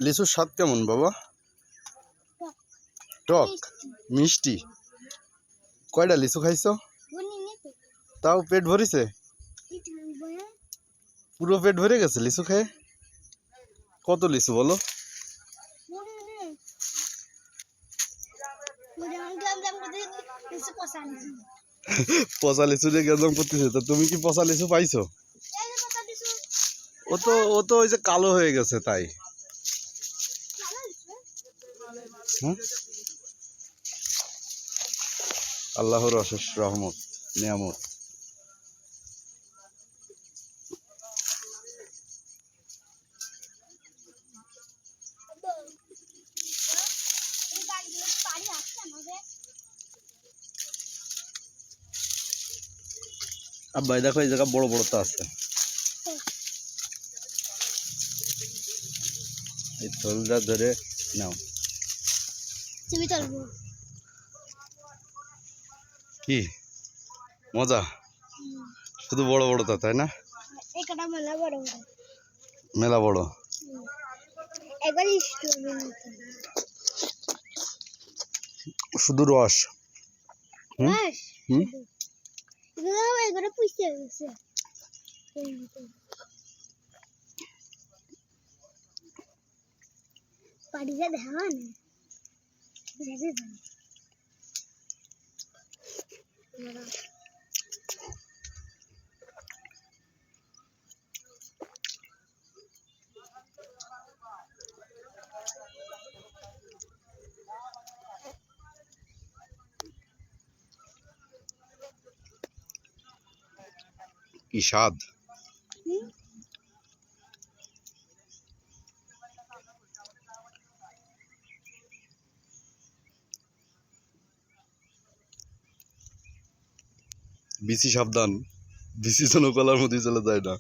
লিচুর স্বাদ কেমন বাবা? টক মিষ্টি। কয়টা লিচু খাইছো? তাও পেট ভরিছে? পুরো পেট ভরে গেছে লিচু খেয়ে? কত লিচু বলো? পচা লিচু দিয়ে গেলাম করতেছে, তো তুমি কি পচা লিচু পাইছো? ও তো ওই যে কালো হয়ে গেছে তাই। আল্লাহর অশেষ রহমত নিয়ামত। আব্বাই দেখো এই জায়গা বড় বড় তো আছে। এই থলটা ধরে নাও। কি মজা, শুধু বড় বড় তো তাই না? মেলা বড়। শুধু রস। কি স্বাদ! বিসি সাবধান, বিসি যেন গলার মধ্যে চলে যায় না।